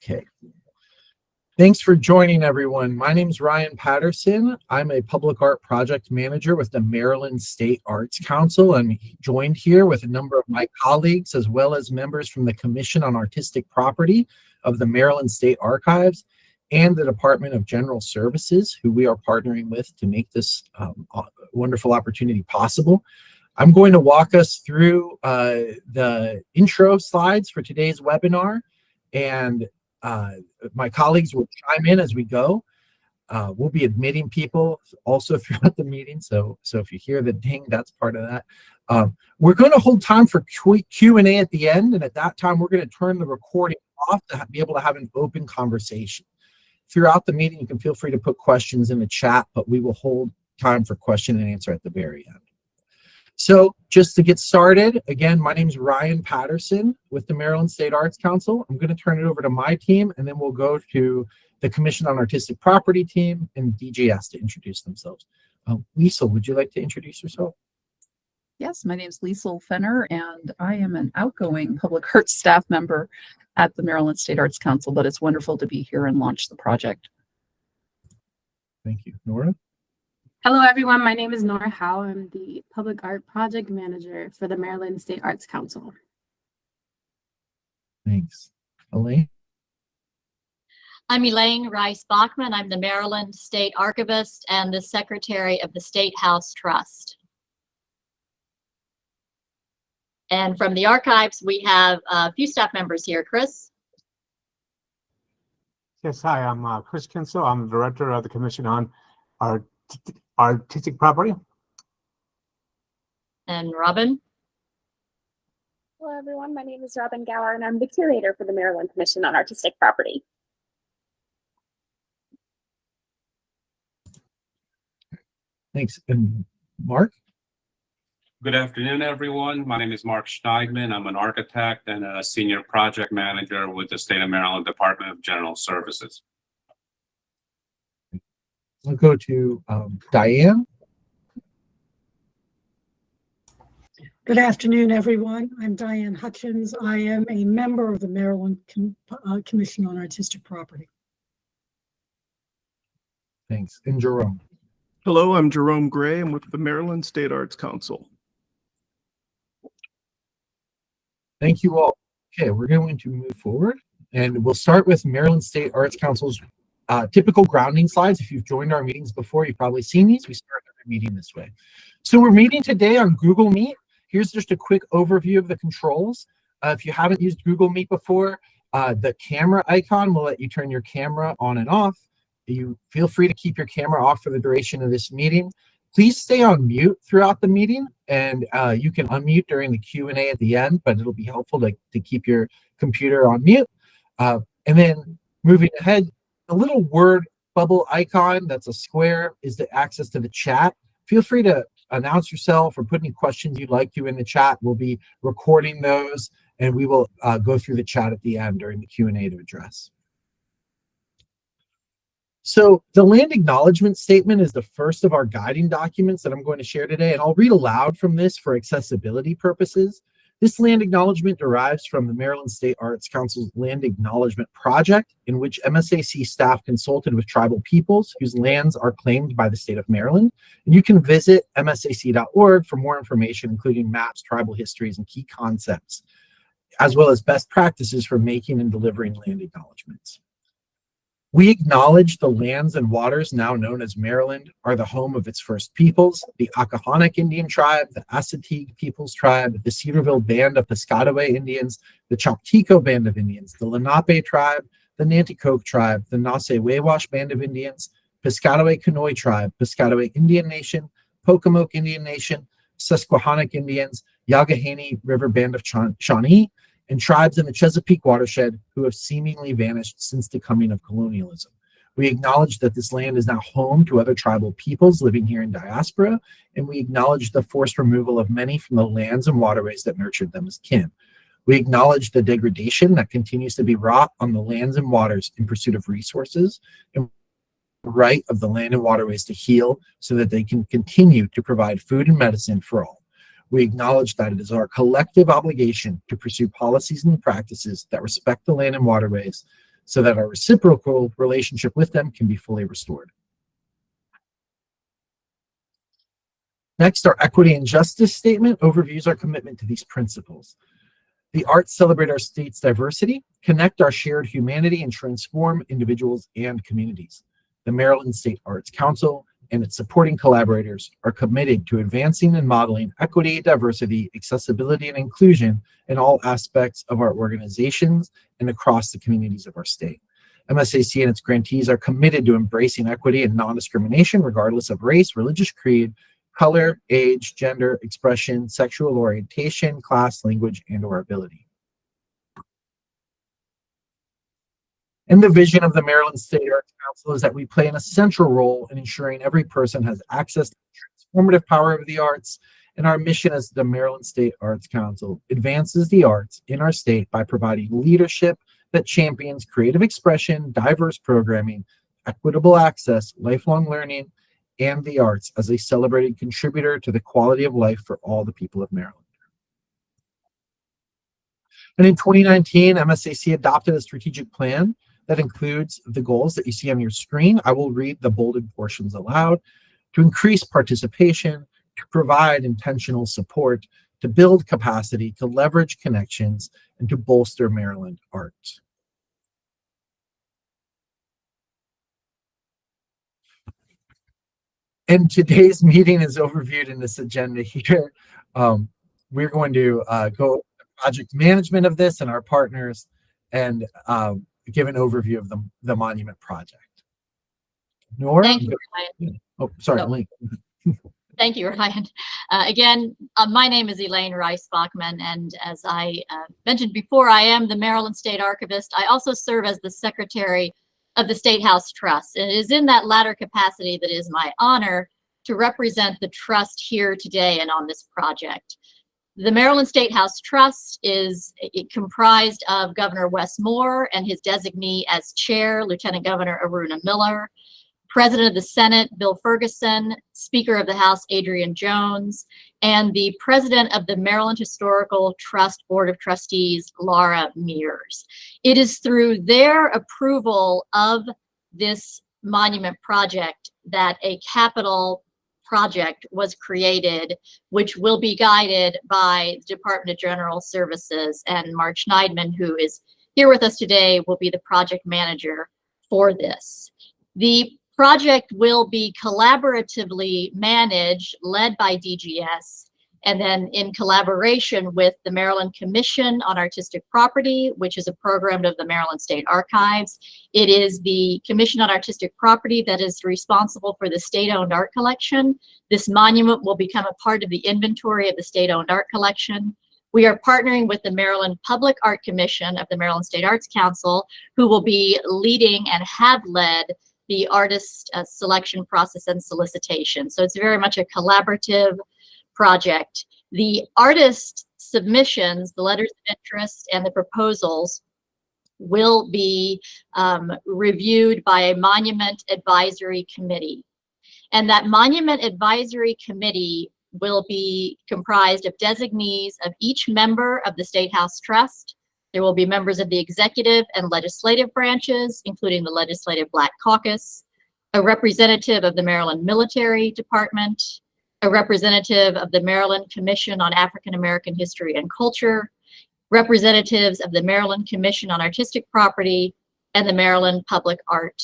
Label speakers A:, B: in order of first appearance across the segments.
A: Okay. Thanks for joining, everyone. My name is Ryan Patterson. I'm a public art project manager with the Maryland State Arts Council. I'm joined here with a number of my colleagues, as well as members from the Commission on Artistic Property of the Maryland State Archives and the Department of General Services, who we are partnering with to make this wonderful opportunity possible. I'm going to walk us through the intro slides for today's webinar, and my colleagues will chime in as we go. We'll be admitting people also throughout the meeting, so if you hear the ding, that's part of that. We're going to hold time for Q&A at the end, and at that time, we're going to turn the recording off to be able to have an open conversation. Throughout the meeting, you can feel free to put questions in the chat, but we will hold time for question and answer at the very end. So just to get started, again, my name is Ryan Patterson with the Maryland State Arts Council. I'm going to turn it over to my team, and then we'll go to the Commission on Artistic Property team and DGS to introduce themselves. Liesl, would you like to introduce yourself?
B: Yes, my name is Liesl Fenner, and I am an outgoing public arts staff member at the Maryland State Arts Council, but it's wonderful to be here and launch the project.
A: Thank you. Nora?
C: Hello, everyone. My name is Nora Howe. I'm the Public Art Project Manager for the Maryland State Arts Council.
A: Thanks. Elaine?
D: I'm Elaine Rice Bachman. I'm the Maryland State Archivist and the Secretary of the State House Trust. And from the archives, we have a few staff members here. Chris?
E: Yes, hi, I'm Chris Kinsel. I'm the Director of the Commission on Artistic Property.
D: And Robin?
F: Hello, everyone. My name is Robin Gower, and I'm the Curator for the Maryland Commission on Artistic Property.
A: Thanks. And Mark?
G: Good afternoon, everyone. My name is Mark Steigman. I'm an architect and a senior project manager with the State of Maryland Department of General Services.
A: I'll go to Diane.
H: Good afternoon, everyone. I'm Diane Hutchins. I am a member of the Maryland Commission on Artistic Property.
A: Thanks. And Jerome.
I: Hello, I'm Jerome Gray. I'm with the Maryland State Arts Council.
A: Thank you all. Okay, we're going to move forward, and we'll start with Maryland State Arts Council's typical grounding slides. If you've joined our meetings before, you've probably seen these. We start every meeting this way. So we're meeting today on Google Meet. Here's just a quick overview of the controls. If you haven't used Google Meet before, the camera icon will let you turn your camera on and off. You feel free to keep your camera off for the duration of this meeting. Please stay on mute throughout the meeting, and you can unmute during the Q&A at the end, but it'll be helpful to keep your computer on mute. And then moving ahead, a little word bubble icon that's a square is the access to the chat. Feel free to announce yourself or put any questions you'd like to in the chat. We'll be recording those, and we will go through the chat at the end during the Q&A to address. So the land acknowledgement statement is the first of our guiding documents that I'm going to share today, and I'll read aloud from this for accessibility purposes. This land acknowledgement derives from the Maryland State Arts Council's Land Acknowledgement Project, in which MSAC staff consulted with tribal peoples whose lands are claimed by the state of Maryland. And you can visit msac.org for more information, including maps, tribal histories, and key concepts, as well as best practices for making and delivering land acknowledgements. We acknowledge the lands and waters now known as Maryland are the home of its first peoples, the Accahonac Indian tribe, the Assateague Peoples tribe, the Cedarville Band of Piscataway Indians, the Choctico Band of Indians, the Lenape tribe, the Nanticoke tribe, the Nassau-Wawash Band of Indians, Piscataway Conoy tribe, Piscataway Indian Nation, Pocomoke Indian Nation, Susquehannock Indians, Yagahani River Band of Shawnee, and tribes in the Chesapeake watershed who have seemingly vanished since the coming of colonialism. We acknowledge that this land is now home to other tribal peoples living here in diaspora, and we acknowledge the forced removal of many from the lands and waterways that nurtured them as kin. We acknowledge the degradation that continues to be wrought on the lands and waters in pursuit of resources, and the right of the land and waterways to heal so that they can continue to provide food and medicine for all. We acknowledge that it is our collective obligation to pursue policies and practices that respect the land and waterways so that our reciprocal relationship with them can be fully restored. Next, our equity and justice statement overviews our commitment to these principles. The arts celebrate our state's diversity, connect our shared humanity, and transform individuals and communities. The Maryland State Arts Council and its supporting collaborators are committed to advancing and modeling equity, diversity, accessibility, and inclusion in all aspects of our organizations and across the communities of our state. MSAC and its grantees are committed to embracing equity and non-discrimination regardless of race, religious creed, color, age, gender, expression, sexual orientation, class, language, and/or ability. And the vision of the Maryland State Arts Council is that we play an essential role in ensuring every person has access to the transformative power of the arts. And our mission as the Maryland State Arts Council advances the arts in our state by providing leadership that champions creative expression, diverse programming, equitable access, lifelong learning, and the arts as a celebrated contributor to the quality of life for all the people of Maryland. And in 2019, MSAC adopted a strategic plan that includes the goals that you see on your screen. I will read the bolded portions aloud. To increase participation, to provide intentional support, to build capacity, to leverage connections, and to bolster Maryland art. And today's meeting is overviewed in this agenda here. We're going to go over the project management of this and our partners and give an overview of the monument project. Nora?
D: Thank you, Ryan.
A: Oh, sorry,
D: So-
A: Elaine.
D: Thank you, Ryan. Again, my name is Elaine Rice-Bachman, and as I mentioned before, I am the Maryland State Archivist. I also serve as the Secretary of the State House Trust. And it is in that latter capacity that it is my honor to represent the trust here today and on this project. The Maryland State House Trust is comprised of Governor Wes Moore and his designee as chair, Lieutenant Governor Aruna Miller, President of the Senate, Bill Ferguson, Speaker of the House, Adrian Jones, and the President of the Maryland Historical Trust Board of Trustees, Laura Mears. It is through their approval of this monument project that a capital project was created, which will be guided by the Department of General Services, and Mark Schneidman, who is here with us today, will be the project manager for this. The project will be collaboratively managed, led by DGS, and then in collaboration with the Maryland Commission on Artistic Property, which is a program of the Maryland State Archives. It is the Commission on Artistic Property that is responsible for the state-owned art collection. This monument will become a part of the inventory of the state-owned art collection. We are partnering with the Maryland Public Art Commission of the Maryland State Arts Council, who will be leading and have led the artist selection process and solicitation. So it's very much a collaborative project. The artist submissions, the letters of interest, and the proposals will be reviewed by a monument advisory committee. And that monument advisory committee will be comprised of designees of each member of the State House Trust. There will be members of the executive and legislative branches, including the Legislative Black Caucus, a representative of the Maryland Military Department, a representative of the Maryland Commission on African American History and Culture, representatives of the Maryland Commission on Artistic Property, and the Maryland Public Art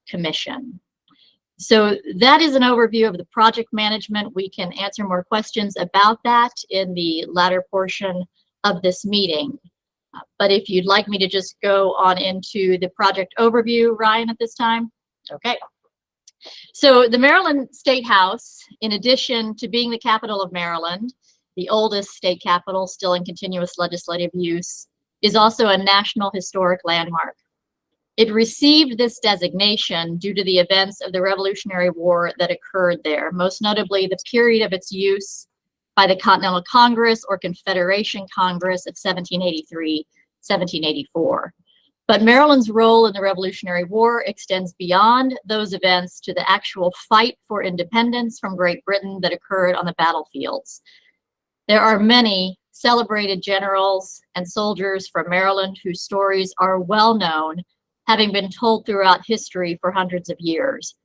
D: Commission. So that is an overview of the project management. We can answer more questions about that in the latter portion of this meeting. But if you'd like me to just go on into the project overview, Ryan, at this time? Okay. So the Maryland State House, in addition to being the capital of Maryland, the oldest state capital still in continuous legislative use, is also a National Historic Landmark. It received this designation due to the events of the Revolutionary War that occurred there, most notably the period of its use by the Continental Congress or Confederation Congress of 1783, 1784. But Maryland's role in the Revolutionary War extends beyond those events to the actual fight for independence from Great Britain that occurred on the battlefields. There are many celebrated generals and soldiers from Maryland whose stories are well known having been told throughout history for hundreds of years.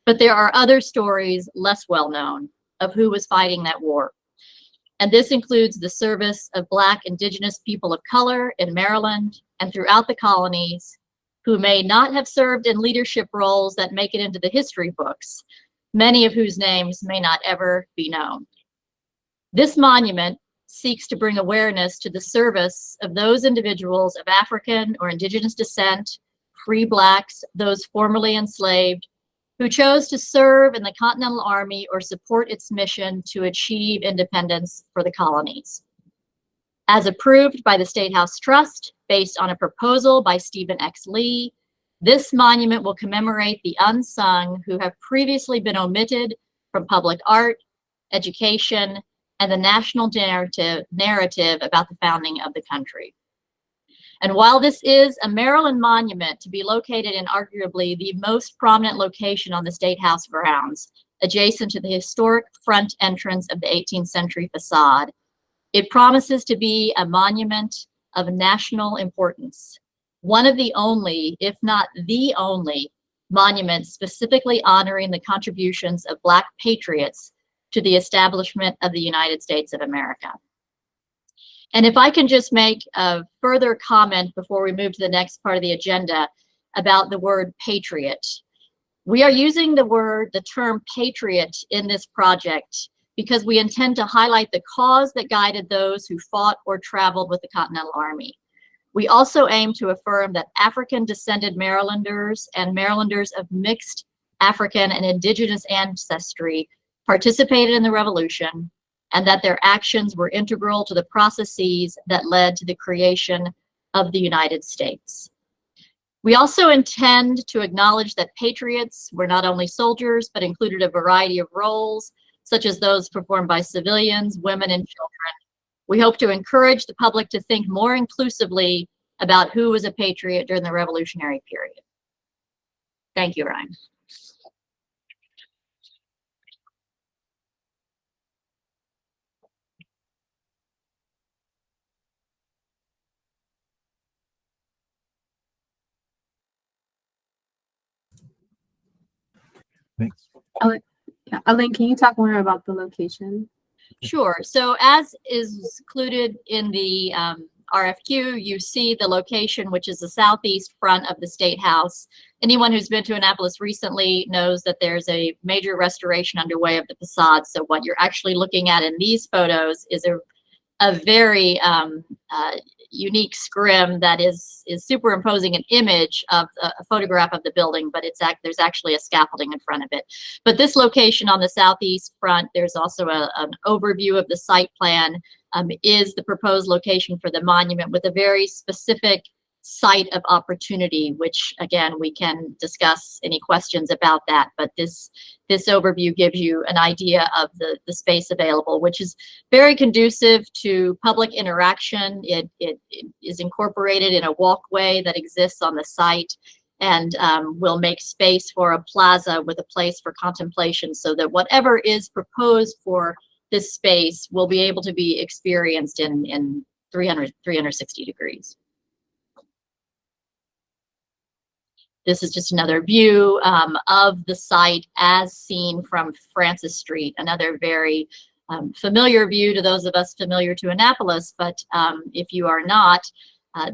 D: But there are other stories less well known of who was fighting that war. And this includes the service of Black, Indigenous people of color in Maryland and throughout the colonies who may not have served in leadership roles that make it into the history books, many of whose names may not ever be known. This monument seeks to bring awareness to the service of those individuals of African or Indigenous descent, free Blacks, those formerly enslaved, who chose to serve in the Continental Army or support its mission to achieve independence for the colonies. As approved by the State House Trust, based on a proposal by Stephen X. Lee, this monument will commemorate the unsung who have previously been omitted from public art, education, and the national narrative about the founding of the country. And while this is a Maryland monument to be located in arguably the most prominent location on the State House grounds, adjacent to the historic front entrance of the 18th century facade, it promises to be a monument of national importance, one of the only, if not the only, monument specifically honoring the contributions of Black patriots to the establishment of the United States of America. And if I can just make a further comment before we move to the next part of the agenda about the word patriot. We are using the term patriot in this project because we intend to highlight the cause that guided those who fought or traveled with the Continental Army. We also aim to affirm that African descended Marylanders and Marylanders of mixed African and Indigenous ancestry participated in the Revolution, and that their actions were integral to the processes that led to the creation of the United States. We also intend to acknowledge that patriots were not only soldiers, but included a variety of roles, such as those performed by civilians, women, and children. We hope to encourage the public to think more inclusively about who was a patriot during the Revolutionary period. Thank you, Ryan.
A: Thanks.
C: Elaine, can you talk more about the location?
D: Sure. So as is included in the RFQ, you see the location, which is the southeast front of the State House. Anyone who's been to Annapolis recently knows that there's a major restoration underway of the facade. So what you're actually looking at in these photos is a very unique scrim that is superimposing an image of a photograph of the building, but there's actually a scaffolding in front of it. But this location on the southeast front, there's also an overview of the site plan, is the proposed location for the monument with a very specific site of opportunity, which again, we can discuss any questions about that. But this overview gives you an idea of the space available, which is very conducive to public interaction. It is incorporated in a walkway that exists on the site and will make space for a plaza with a place for contemplation so that whatever is proposed for this space will be able to be experienced in 360 degrees. This is just another view of the site as seen from Francis Street, another very familiar view to those of us familiar to Annapolis, but if you are not,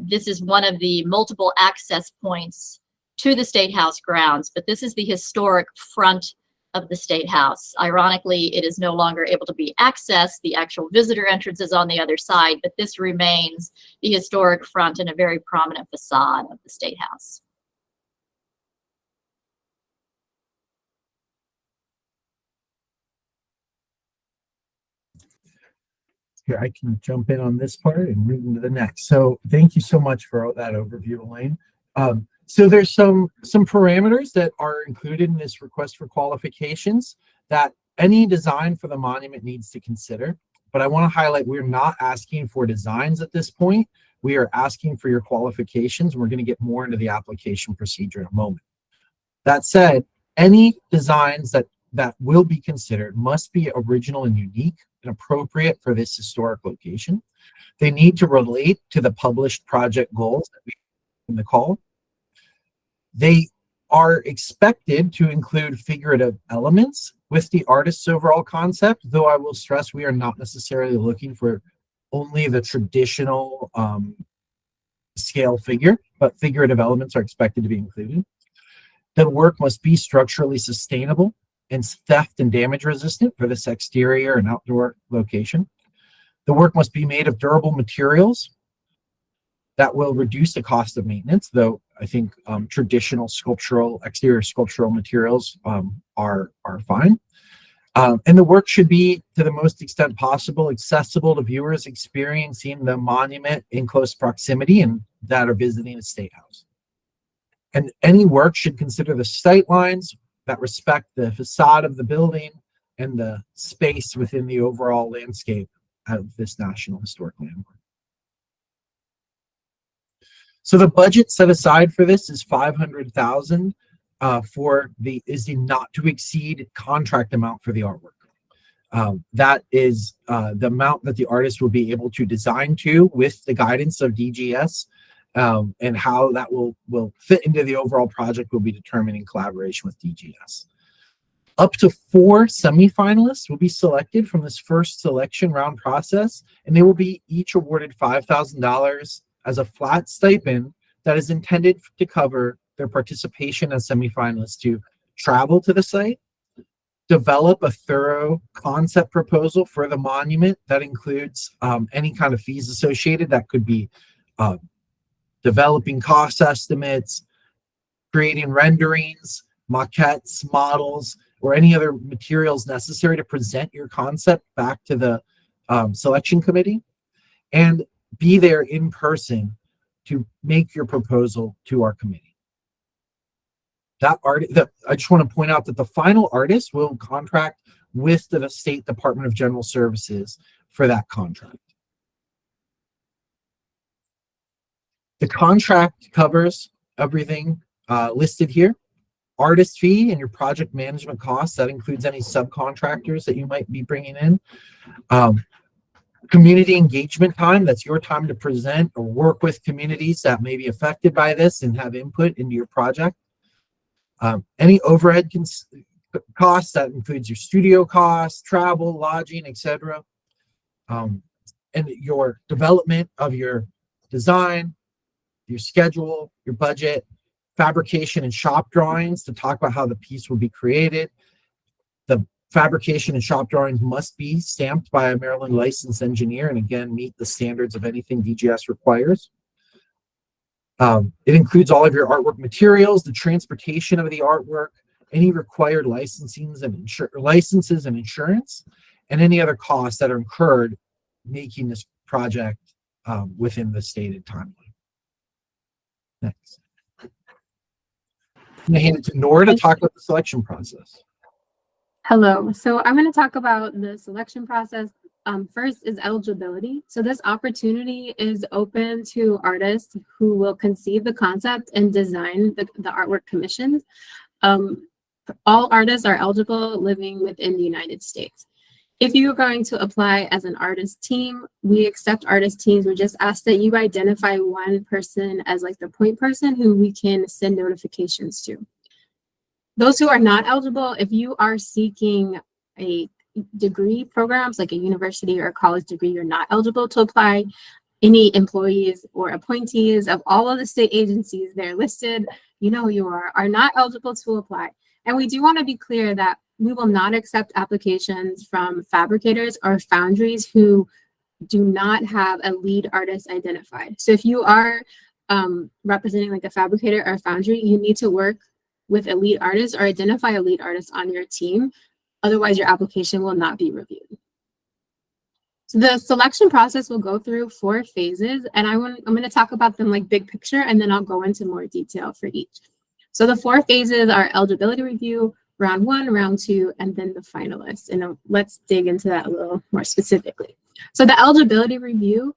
D: this is one of the multiple access points to the State House grounds, but this is the historic front of the State House. Ironically, it is no longer able to be accessed. The actual visitor entrance is on the other side, but this remains the historic front and a very prominent facade of the State House.
A: Here, I can jump in on this part and move into the next. So thank you so much for that overview, Elaine. So there's some parameters that are included in this request for qualifications that any design for the monument needs to consider. But I want to highlight we're not asking for designs at this point. We are asking for your qualifications. We're going to get more into the application procedure in a moment. That said, any designs that will be considered must be original and unique and appropriate for this historic location. They need to relate to the published project goals that we in the call. They are expected to include figurative elements with the artist's overall concept, though I will stress we are not necessarily looking for only the traditional scale figure, but figurative elements are expected to be included. The work must be structurally sustainable and theft and damage resistant for this exterior and outdoor location. The work must be made of durable materials that will reduce the cost of maintenance, though I think traditional exterior sculptural materials are fine. And the work should be, to the most extent possible, accessible to viewers experiencing the monument in close proximity and that are visiting the State House. And any work should consider the sight lines that respect the facade of the building and the space within the overall landscape of this National Historic Landmark. So the budget set aside for this is $500,000 is the not to exceed contract amount for the artwork. That is the amount that the artist will be able to design to with the guidance of DGS, and how that will fit into the overall project will be determined in collaboration with DGS. Up to 4 semifinalists will be selected from this first selection round process, and they will be each awarded $5,000 as a flat stipend that is intended to cover their participation as semifinalists to travel to the site, develop a thorough concept proposal for the monument that includes any kind of fees associated. That could be developing cost estimates, creating renderings, maquettes, models, or any other materials necessary to present your concept back to the selection committee, and be there in person to make your proposal to our committee. I just want to point out that the final artist will contract with the State Department of General Services for that contract. The contract covers everything listed here. Artist fee and your project management costs. That includes any subcontractors that you might be bringing in. Community engagement time. That's your time to present or work with communities that may be affected by this and have input into your project. Any overhead costs. That includes your studio costs, travel, lodging, etc. And your development of your design, your schedule, your budget, fabrication and shop drawings to talk about how the piece will be created. The fabrication and shop drawings must be stamped by a Maryland licensed engineer and again meet the standards of anything DGS requires. It includes all of your artwork materials, the transportation of the artwork, any required licenses and insurance, and any other costs that are incurred making this project within the stated timeline. Next. I'm going to hand it to Nora to talk about the selection process.
C: Hello. So I'm going to talk about the selection process. First is eligibility. So this opportunity is open to artists who will conceive the concept and design the artwork commissioned. All artists are eligible living within the United States. If you are going to apply as an artist team, we accept artist teams. We just ask that you identify one person as like the point person who we can send notifications to. Those who are not eligible, if you are seeking a degree programs like a university or a college degree, you're not eligible to apply. Any employees or appointees of all of the state agencies they're listed, you know who you are not eligible to apply. And we do want to be clear that we will not accept applications from fabricators or foundries who do not have a lead artist identified. So if you are representing like a fabricator or a foundry, you need to work with a lead artist or identify a lead artist on your team. Otherwise, your application will not be reviewed. So the selection process will go through 4 phases, and I'm going to talk about them like big picture, and then I'll go into more detail for each. So the 4 phases are eligibility review, round 1, round 2, and then the finalists. And let's dig into that a little more specifically. So the eligibility review,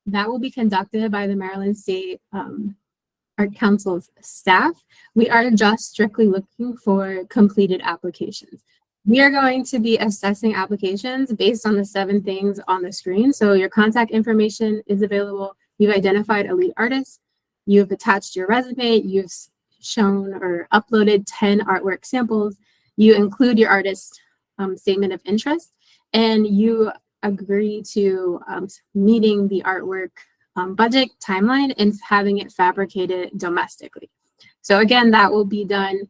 C: that will be conducted by the Maryland State Art Council's staff. We are just strictly looking for completed applications. We are going to be assessing applications based on the 7 things on the screen. So your contact information is available. You've identified a lead artist. You've attached your resume. You've shown or uploaded 10 artwork samples, you include your artist's statement of interest, and you agree to meeting the artwork budget timeline and having it fabricated domestically. So again, that will be done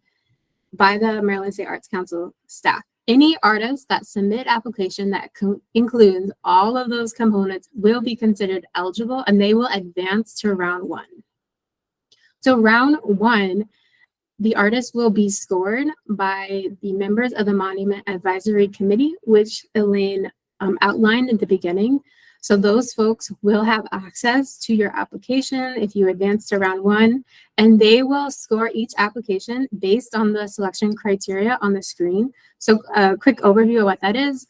C: by the Maryland State Arts Council staff. Any artist that submit application that includes all of those components will be considered eligible, and they will advance to round 1. So round 1, the artist will be scored by the members of the Monument Advisory Committee, which Elaine outlined at the beginning. So those folks will have access to your application if you advance to round 1, and they will score each application based on the selection criteria on the screen. So a quick overview of what that is.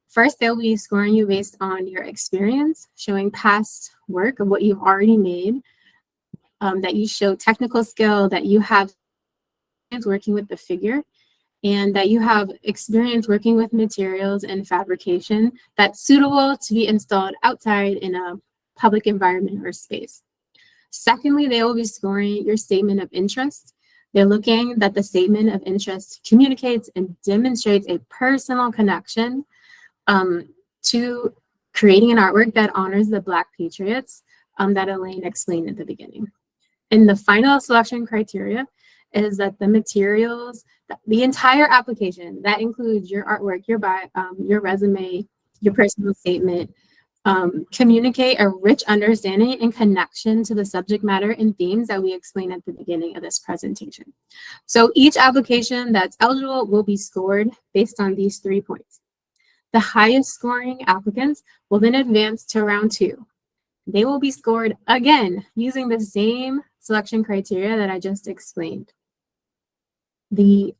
C: First, they'll be scoring you based on your experience, showing past work of what you've already made, that you show technical skill, that you have working with the figure, and that you have experience working with materials and fabrication that's suitable to be installed outside in a public environment or space. Secondly, they will be scoring your statement of interest. They're looking that the statement of interest communicates and demonstrates a personal connection to creating an artwork that honors the Black Patriots that Elaine explained at the beginning. And the final selection criteria is that the materials, the entire application, that includes your artwork, your resume, your personal statement, communicate a rich understanding and connection to the subject matter and themes that we explained at the beginning of this presentation. So each application that's eligible will be scored based on these 3 points. The highest scoring applicants will then advance to round 2. They will be scored again using the same selection criteria that I just explained. The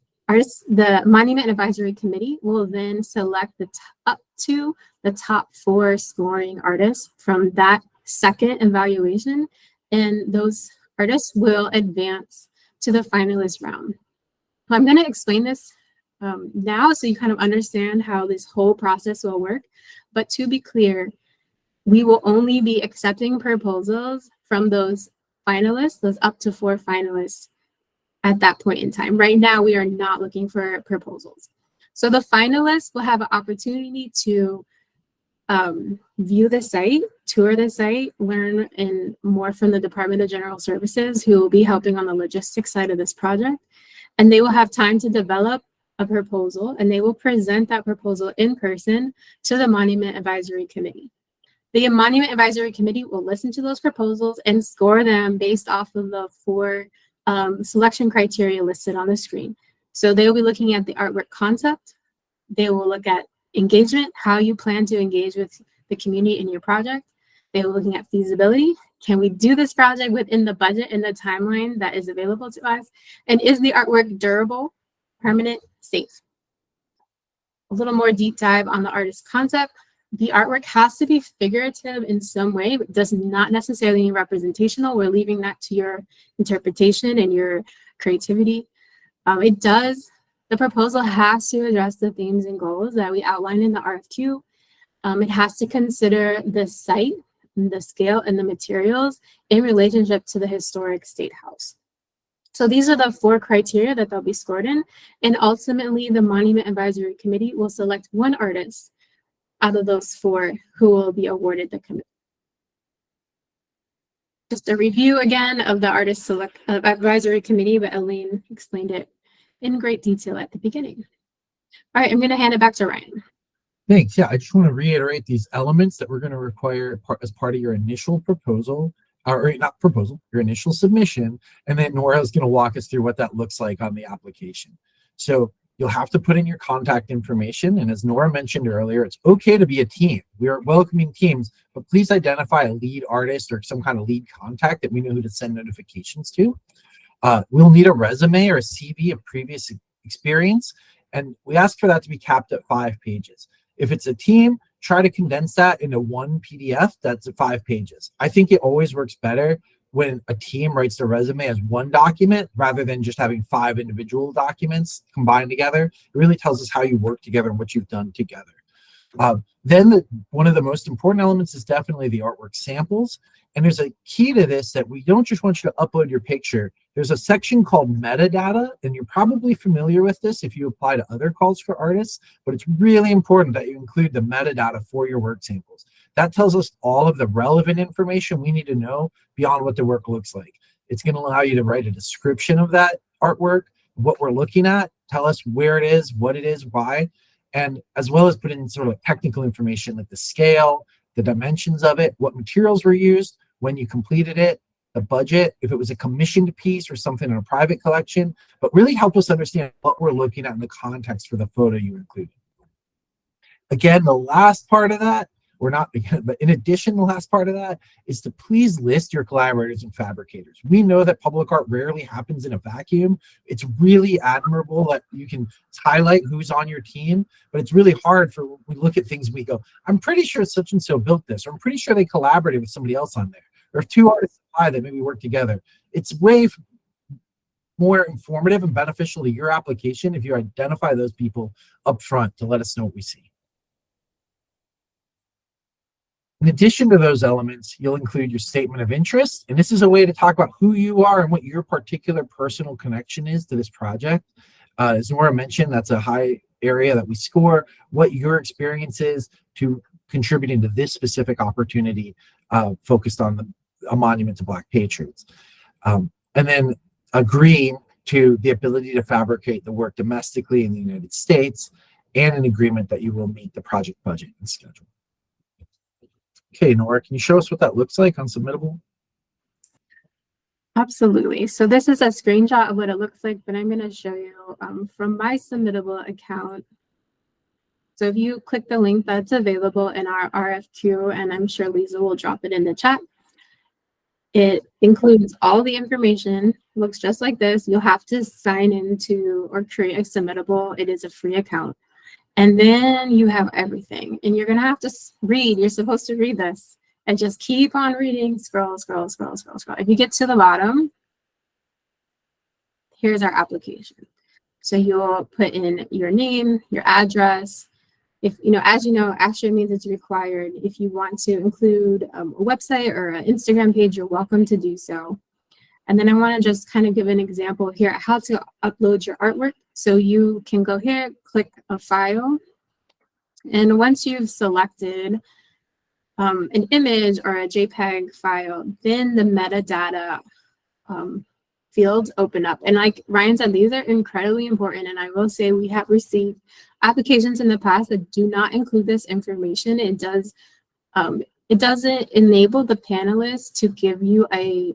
C: Monument Advisory Committee will then select up to the top 4 scoring artists from that second evaluation, and those artists will advance to the finalist round. I'm going to explain this now so you kind of understand how this whole process will work. But to be clear, we will only be accepting proposals from those finalists, those up to 4 finalists at that point in time. Right now, we are not looking for proposals. So the finalists will have an opportunity to view the site, tour the site, learn more from the Department of General Services, who will be helping on the logistics side of this project. And they will have time to develop a proposal, and they will present that proposal in person to the Monument Advisory Committee. The Monument Advisory Committee will listen to those proposals and score them based off of the 4 selection criteria listed on the screen. So they will be looking at the artwork concept. They will look at engagement, how you plan to engage with the community in your project. They will be looking at feasibility. Can we do this project within the budget and the timeline that is available to us? And is the artwork durable, permanent, safe? A little more deep dive on the artist concept. The artwork has to be figurative in some way, but does not necessarily mean representational. We're leaving that to your interpretation and your creativity. The proposal has to address the themes and goals that we outlined in the RFQ. It has to consider the site, and the scale, and the materials in relationship to the historic State House. So these are the 4 criteria that they'll be scored in. And ultimately, the Monument Advisory Committee will select 1 artist out of those 4 who will be awarded the committee. Just a review again of the Artist Advisory Committee, but Elaine explained it in great detail at the beginning. All right, I'm going to hand it back to Ryan.
A: Thanks. Yeah, I just want to reiterate these elements that we're going to require as part of your initial proposal, or not proposal, your initial submission, and then Nora is going to walk us through what that looks like on the application. So you'll have to put in your contact information, and as Nora mentioned earlier, it's okay to be a team. We are welcoming teams, but please identify a lead artist or some kind of lead contact that we know who to send notifications to. We'll need a resume or a CV of previous experience, and we ask for that to be capped at 5 pages. If it's a team, try to condense that into 1 PDF that's at 5 pages. I think it always works better when a team writes their resume as 1 document rather than just having 5 individual documents combined together. It really tells us how you work together and what you've done together. Then one of the most important elements is definitely the artwork samples. And there's a key to this that we don't just want you to upload your picture. There's a section called metadata, and you're probably familiar with this if you apply to other calls for artists, but it's really important that you include the metadata for your work samples. That tells us all of the relevant information we need to know beyond what the work looks like. It's going to allow you to write a description of that artwork, what we're looking at, tell us where it is, what it is, why, and as well as put in sort of technical information like the scale, the dimensions of it, what materials were used, when you completed it, the budget, if it was a commissioned piece or something in a private collection, but really help us understand what we're looking at in the context for the photo you included. Again, the last part of that, but in addition, the last part of that is to please list your collaborators and fabricators. We know that public art rarely happens in a vacuum. It's really admirable that you can highlight who's on your team, but it's really hard for when we look at things and we go, I'm pretty sure such and so built this, or I'm pretty sure they collaborated with somebody else on there. Or if two artists apply that maybe work together. It's way more informative and beneficial to your application if you identify those people up front to let us know what we see. In addition to those elements, you'll include your statement of interest, and this is a way to talk about who you are and what your particular personal connection is to this project. As Nora mentioned, that's a high area that we score, what your experience is to contributing to this specific opportunity focused on a monument to Black Patriots. And then agreeing to the ability to fabricate the work domestically in the United States, and an agreement that you will meet the project budget and schedule. Okay, Nora, can you show us what that looks like on Submittable?
C: Absolutely. So this is a screenshot of what it looks like, but I'm going to show you from my Submittable account. So if you click the link that's available in our RFQ, and I'm sure Lisa will drop it in the chat, it includes all the information, looks just like this. You'll have to sign into or create a Submittable. It is a free account. And then you have everything, and you're going to have to read. You're supposed to read this and just keep on reading, scroll, scroll, scroll, scroll, scroll. If you get to the bottom, here's our application. So you'll put in your name, your address. If, as you know, ASHA means it's required. If you want to include a website or an Instagram page, you're welcome to do so. And then I want to just kind of give an example here how to upload your artwork. So you can go here, click a file. And once you've selected an image or a JPEG file, then the metadata fields open up. And like Ryan said, these are incredibly important. And I will say we have received applications in the past that do not include this information. It doesn't enable the panelists to give you a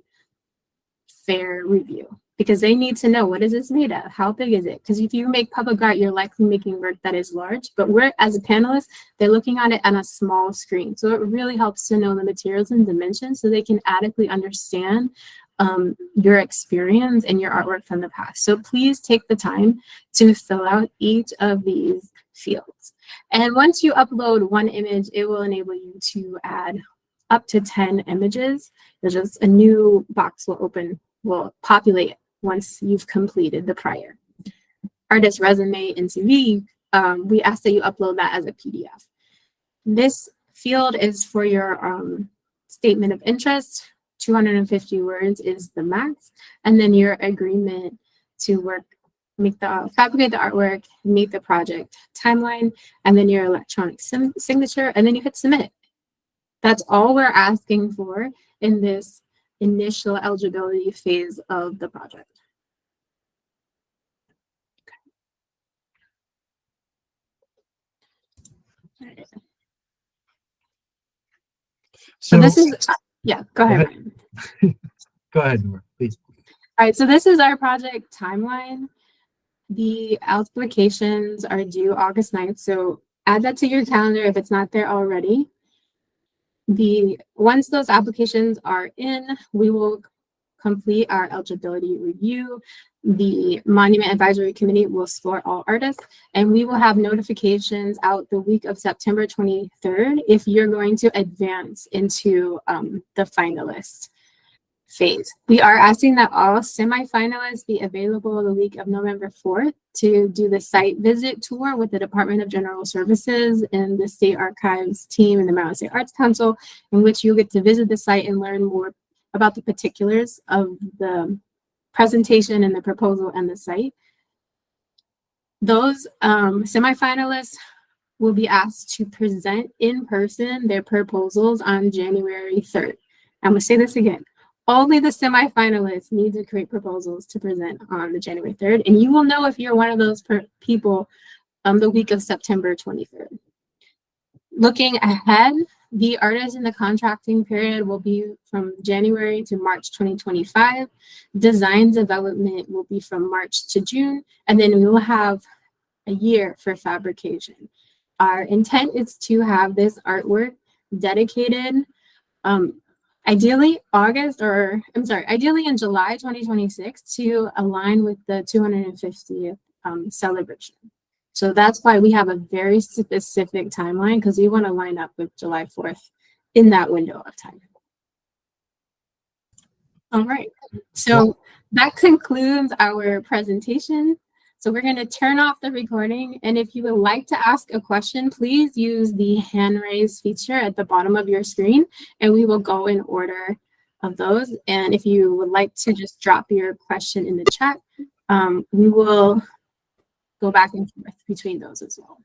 C: fair review because they need to know, what is this made of? How big is it? Because if you make public art, you're likely making work that is large, but we're, as a panelist, they're looking at it on a small screen. So it really helps to know the materials and dimensions so they can adequately understand your experience and your artwork from the past. So please take the time to fill out each of these fields. And once you upload one image, it will enable you to add up to 10 images. There's just a new box will populate once you've completed the prior. Artist resume and CV, we ask that you upload that as a PDF. This field is for your statement of interest. 250 words is the max, and then your agreement to fabricate the artwork, meet the project timeline, and then your electronic signature, and then you hit submit. That's all we're asking for in this initial eligibility phase of the project. Okay. So this is, yeah, go ahead.
A: Go ahead, Nora, please.
C: All right, so this is our project timeline. The applications are due August 9th, so add that to your calendar if it's not there already. Once those applications are in, we will complete our eligibility review. The Monument Advisory Committee will score all artists, and we will have notifications out the week of September 23rd if you're going to advance into the finalist phase. We are asking that all semifinalists be available the week of November 4th to do the site visit tour with the Department of General Services and the State Archives team and the Maryland State Arts Council, in which you'll get to visit the site and learn more about the particulars of the presentation and the proposal and the site. Those semifinalists will be asked to present in person their proposals on January 3rd. I'm gonna say this again. Only the semifinalists need to create proposals to present on the January 3rd, and you will know if you're one of those people the week of September 23rd. Looking ahead, the artists in the contracting period will be from January to March 2025. Design development will be from March to June, and then we will have a year for fabrication. Our intent is to have this artwork dedicated ideally in July 2026 to align with the 250th celebration. So that's why we have a very specific timeline, because we want to line up with July 4th in that window of time. All right, so that concludes our presentation. So we're going to turn off the recording, and if you would like to ask a question, please use the hand raise feature at the bottom of your screen, and we will go in order of those. And if you would like to just drop your question in the chat, we will go back and forth between those as well.